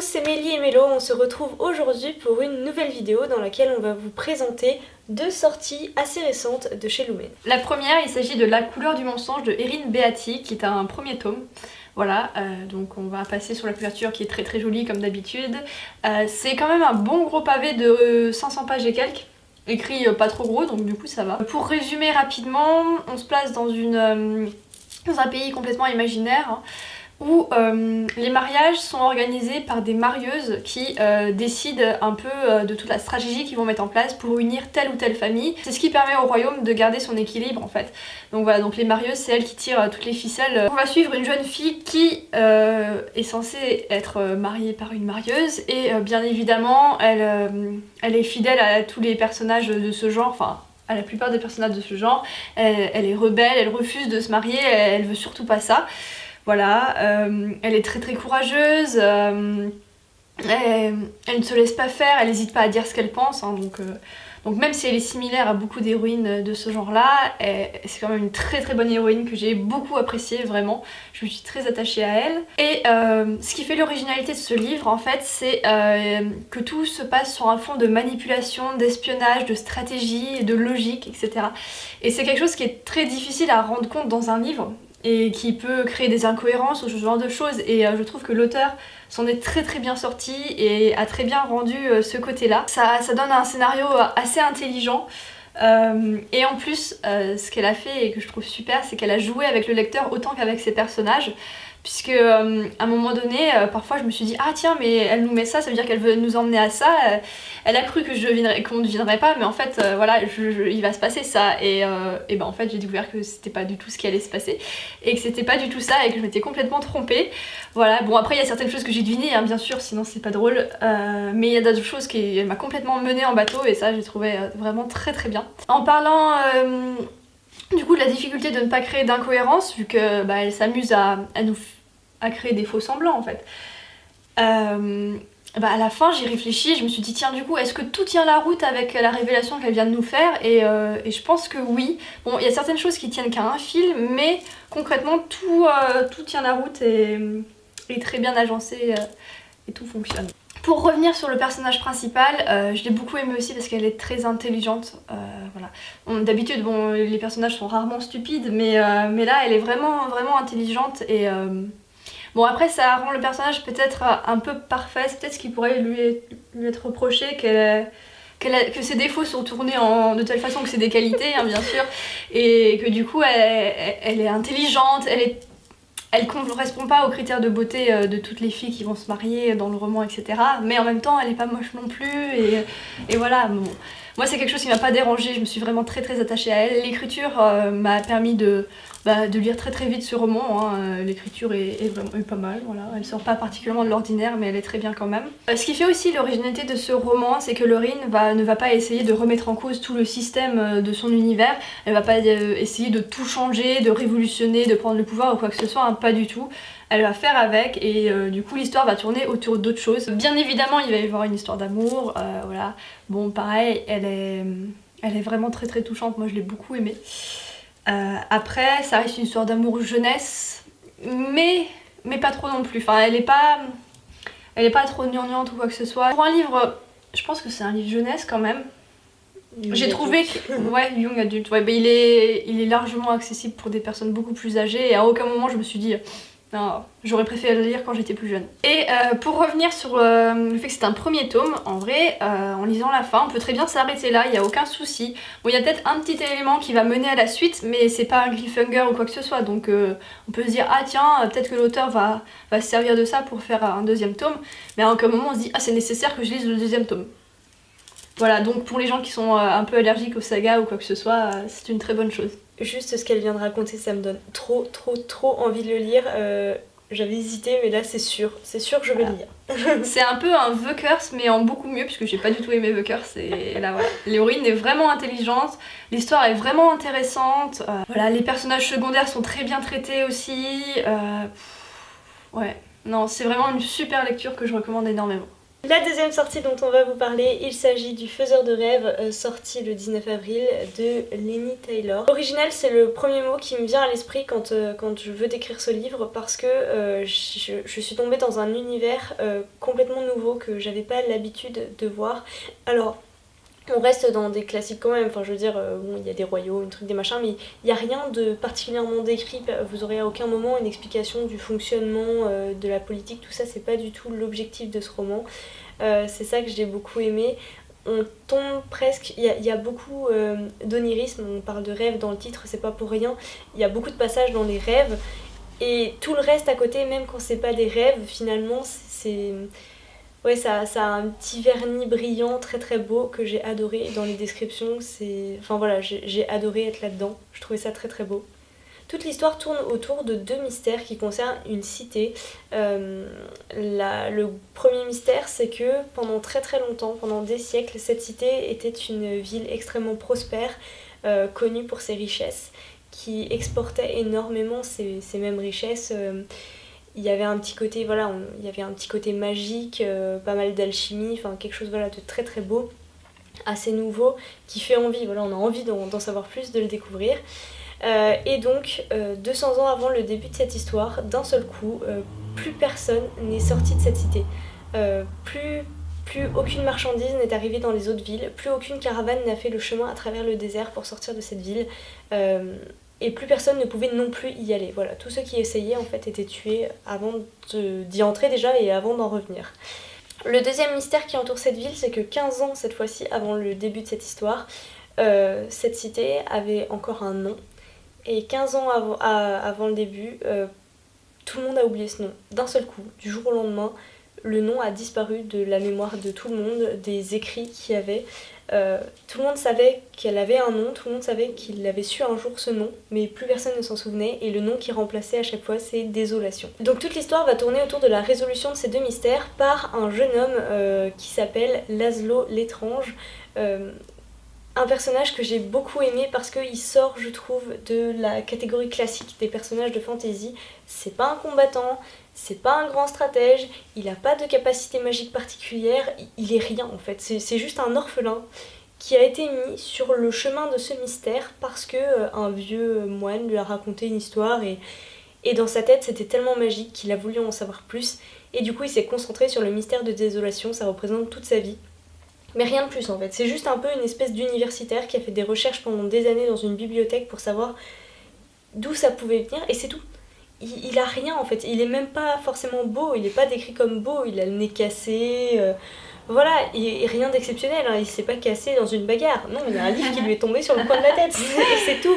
c'est Mélie et Mélo, on se retrouve aujourd'hui pour une nouvelle vidéo dans laquelle on va vous présenter deux sorties assez récentes de chez Lumen. La première, il s'agit de La couleur du mensonge de Erin Beatty, qui est un premier tome. Voilà, donc on va passer sur la couverture qui est très très jolie comme d'habitude. C'est quand même un bon gros pavé de 500 pages et quelques. Écrit pas trop gros, donc du coup ça va. Pour résumer rapidement, on se place dans un pays complètement imaginaire, hein, où les mariages sont organisés par des marieuses qui décident un peu de toute la stratégie qu'ils vont mettre en place pour unir telle ou telle famille. C'est ce qui permet au royaume de garder son équilibre en fait. Donc voilà, donc les marieuses, c'est elles qui tirent toutes les ficelles. On va suivre une jeune fille qui est censée être mariée par une marieuse et bien évidemment elle est fidèle à tous les personnages de ce genre, enfin à la plupart des personnages de ce genre. Elle est rebelle, elle refuse de se marier, elle veut surtout pas ça. Voilà, elle est très très courageuse, elle ne se laisse pas faire, elle n'hésite pas à dire ce qu'elle pense, hein, donc même si elle est similaire à beaucoup d'héroïnes de ce genre-là, c'est quand même une très très bonne héroïne que j'ai beaucoup appréciée, vraiment. Je me suis très attachée à elle. Et ce qui fait l'originalité de ce livre, en fait, c'est que tout se passe sur un fond de manipulation, d'espionnage, de stratégie, de logique, etc. Et c'est quelque chose qui est très difficile à rendre compte dans un livre, et qui peut créer des incohérences ou ce genre de choses, et je trouve que l'auteur s'en est très très bien sorti et a très bien rendu ce côté-là. Ça donne un scénario assez intelligent, et en plus ce qu'elle a fait et que je trouve super, c'est qu'elle a joué avec le lecteur autant qu'avec ses personnages, puisque à un moment donné, parfois je me suis dit ah tiens mais elle nous met ça, ça veut dire qu'elle veut nous emmener à ça, elle a cru que qu'on ne devinerait pas, mais en fait voilà, il va se passer ça, et ben en fait j'ai découvert que c'était pas du tout ce qui allait se passer, et que c'était pas du tout ça, et que je m'étais complètement trompée. Voilà, bon après il y a certaines choses que j'ai devinées, hein, bien sûr, sinon c'est pas drôle, mais il y a d'autres choses qui m'a complètement menée en bateau, et ça j'ai trouvé vraiment très très bien. En parlant du coup de la difficulté de ne pas créer d'incohérence, vu que bah, elle s'amuse à créer des faux semblants en fait. Bah à la fin j'ai réfléchi, je me suis dit tiens du coup est-ce que tout tient la route avec la révélation qu'elle vient de nous faire, et je pense que oui. Bon il y a certaines choses qui tiennent qu'à un fil, mais concrètement tout tient la route et est très bien agencé, et tout fonctionne. Pour revenir sur le personnage principal, je l'ai beaucoup aimé aussi parce qu'elle est très intelligente. Voilà. D'habitude, bon, les personnages sont rarement stupides, mais là, elle est vraiment, vraiment intelligente. Et bon, après, ça rend le personnage peut-être un peu parfait. C'est peut-être ce qui pourrait lui être reproché, que ses défauts sont tournés de telle façon que c'est des qualités, hein, bien sûr. Et que du coup, elle est intelligente, elle correspond pas aux critères de beauté de toutes les filles qui vont se marier dans le roman, etc. Mais en même temps, elle est pas moche non plus, et voilà. Bon. Moi, c'est quelque chose qui m'a pas dérangée, je me suis vraiment très très attachée à elle. L'écriture m'a permis de lire très très vite ce roman, hein. L'écriture est vraiment pas mal, voilà. Elle sort pas particulièrement de l'ordinaire, mais elle est très bien quand même. Ce qui fait aussi l'originalité de ce roman, c'est que Lorine ne va pas essayer de remettre en cause tout le système de son univers. Elle va pas essayer de tout changer, de révolutionner, de prendre le pouvoir ou quoi que ce soit, hein, pas du tout. Elle va faire avec, et du coup l'histoire va tourner autour d'autres choses. Bien évidemment il va y avoir une histoire d'amour, voilà. Bon pareil, elle est vraiment très très touchante, moi je l'ai beaucoup aimée. Après ça reste une histoire d'amour jeunesse, mais pas trop non plus, enfin elle est pas trop gnangnante ou quoi que ce soit. Pour un livre, je pense que c'est un livre jeunesse quand même. J'ai trouvé que, ouais, young adulte, ouais, bah, il est largement accessible pour des personnes beaucoup plus âgées, et à aucun moment je me suis dit non, j'aurais préféré le lire quand j'étais plus jeune. Et pour revenir sur le fait que c'est un premier tome, en vrai, en lisant la fin, on peut très bien s'arrêter là, il n'y a aucun souci. Bon, il y a peut-être un petit élément qui va mener à la suite, mais c'est pas un cliffhanger ou quoi que ce soit, donc on peut se dire ah tiens, peut-être que l'auteur va se servir de ça pour faire un deuxième tome, mais à aucun moment on se dit ah c'est nécessaire que je lise le deuxième tome. Voilà, donc pour les gens qui sont un peu allergiques aux sagas ou quoi que ce soit, c'est une très bonne chose. Juste ce qu'elle vient de raconter, ça me donne trop envie de le lire. J'avais hésité, mais là c'est sûr que je vais le lire. C'est un peu un The Curse, mais en beaucoup mieux, puisque j'ai pas du tout aimé The Curse, et là voilà. L'héroïne est vraiment intelligente, l'histoire est vraiment intéressante, voilà, les personnages secondaires sont très bien traités aussi, ouais, non, c'est vraiment une super lecture que je recommande énormément. La deuxième sortie dont on va vous parler, il s'agit du Faiseur de rêves, sorti le 19 avril de Laini Taylor. Original, c'est le premier mot qui me vient à l'esprit quand je veux décrire ce livre, parce que je suis tombée dans un univers complètement nouveau que j'avais pas l'habitude de voir. Alors, on reste dans des classiques quand même, enfin je veux dire, bon, il y a des royaumes, des machins, mais il n'y a rien de particulièrement décrit. Vous aurez à aucun moment une explication du fonctionnement de la politique, tout ça, c'est pas du tout l'objectif de ce roman. C'est ça que j'ai beaucoup aimé. On tombe presque, il y a beaucoup d'onirisme, on parle de rêve dans le titre, c'est pas pour rien. Il y a beaucoup de passages dans les rêves, et tout le reste à côté, même quand c'est pas des rêves, finalement, ouais, ça a un petit vernis brillant très très beau que j'ai adoré dans les descriptions. Enfin voilà, j'ai adoré être là-dedans, je trouvais ça très très beau. Toute l'histoire tourne autour de 2 mystères qui concernent une cité. Le premier mystère, c'est que pendant très très longtemps, pendant des siècles, cette cité était une ville extrêmement prospère, connue pour ses richesses, qui exportait énormément ces mêmes richesses. Il y avait un petit côté, voilà, il y avait un petit côté magique, pas mal d'alchimie, enfin quelque chose voilà, de très très beau, assez nouveau, qui fait envie, voilà, on a envie d'en savoir plus, de le découvrir. Et donc, 200 ans avant le début de cette histoire, d'un seul coup, plus personne n'est sorti de cette cité. Plus aucune marchandise n'est arrivée dans les autres villes, plus aucune caravane n'a fait le chemin à travers le désert pour sortir de cette ville. Et plus personne ne pouvait non plus y aller. Voilà, tous ceux qui essayaient en fait étaient tués avant d'y entrer déjà et avant d'en revenir. Le deuxième mystère qui entoure cette ville, c'est que 15 ans cette fois-ci avant le début de cette histoire, cette cité avait encore un nom. Et 15 ans avant le début, tout le monde a oublié ce nom. D'un seul coup, du jour au lendemain, le nom a disparu de la mémoire de tout le monde, des écrits qu'il y avait. Tout le monde savait qu'elle avait un nom, tout le monde savait qu'il avait su un jour ce nom, mais plus personne ne s'en souvenait, et le nom qui remplaçait à chaque fois, c'est Désolation. Donc toute l'histoire va tourner autour de la résolution de ces 2 mystères par un jeune homme qui s'appelle Laszlo l'étrange. Un personnage que j'ai beaucoup aimé parce qu'il sort, je trouve, de la catégorie classique des personnages de fantasy. C'est pas un combattant, c'est pas un grand stratège, il a pas de capacité magique particulière, il est rien en fait. C'est juste un orphelin qui a été mis sur le chemin de ce mystère parce que un vieux moine lui a raconté une histoire et dans sa tête c'était tellement magique qu'il a voulu en savoir plus. Et du coup il s'est concentré sur le mystère de Désolation, ça représente toute sa vie. Mais rien de plus en fait, c'est juste un peu une espèce d'universitaire qui a fait des recherches pendant des années dans une bibliothèque pour savoir d'où ça pouvait venir, et c'est tout. Il a rien en fait, il est même pas forcément beau, il est pas décrit comme beau, il a le nez cassé, voilà, et rien d'exceptionnel, hein. Il s'est pas cassé dans une bagarre, non, il y a un livre qui lui est tombé sur le coin de la tête, et c'est tout.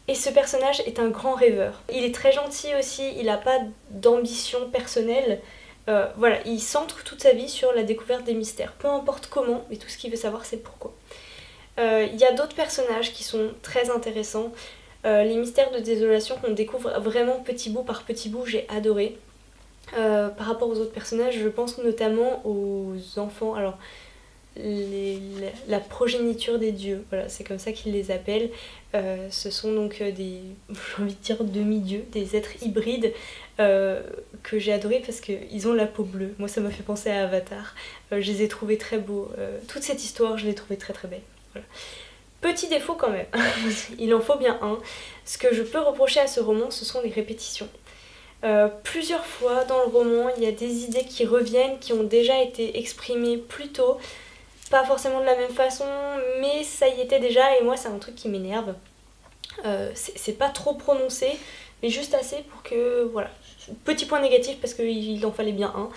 Et ce personnage est un grand rêveur. Il est très gentil aussi, il a pas d'ambition personnelle. Voilà, il centre toute sa vie sur la découverte des mystères, peu importe comment, mais tout ce qu'il veut savoir c'est pourquoi. Il y a d'autres personnages qui sont très intéressants. Les mystères de Désolation qu'on découvre vraiment petit bout par petit bout, j'ai adoré. Par rapport aux autres personnages, je pense notamment aux enfants, alors la progéniture des dieux, voilà, c'est comme ça qu'ils les appellent. Ce sont donc des, j'ai envie de dire demi-dieux, des êtres hybrides que j'ai adoré parce qu'ils ont la peau bleue. Moi ça m'a fait penser à Avatar. Je les ai trouvés très beaux. Toute cette histoire, je l'ai trouvée très très belle. Voilà. Petit défaut quand même, il en faut bien un. Ce que je peux reprocher à ce roman, ce sont les répétitions. Plusieurs fois dans le roman, il y a des idées qui reviennent, qui ont déjà été exprimées plus tôt. Pas forcément de la même façon, mais ça y était déjà, et moi c'est un truc qui m'énerve. C'est pas trop prononcé, mais juste assez pour que, voilà. Petit point négatif parce qu'il en fallait bien un.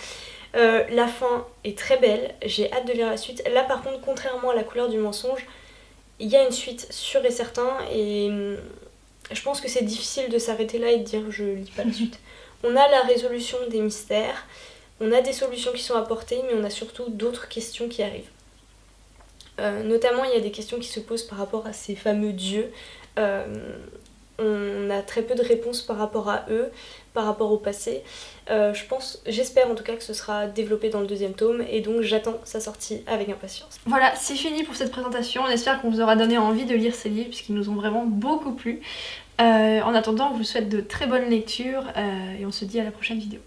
La fin est très belle, j'ai hâte de lire la suite. Là par contre, contrairement à La couleur du mensonge, il y a une suite sûre et certain, et je pense que c'est difficile de s'arrêter là et de dire je lis pas la suite. On a la résolution des mystères, on a des solutions qui sont apportées, mais on a surtout d'autres questions qui arrivent. Notamment il y a des questions qui se posent par rapport à ces fameux dieux. On a très peu de réponses par rapport à eux, par rapport au passé. J'espère en tout cas que ce sera développé dans le 2e tome, et donc j'attends sa sortie avec impatience. Voilà, c'est fini pour cette présentation. On espère qu'on vous aura donné envie de lire ces livres puisqu'ils nous ont vraiment beaucoup plu. En attendant, on vous souhaite de très bonnes lectures et on se dit à la prochaine vidéo.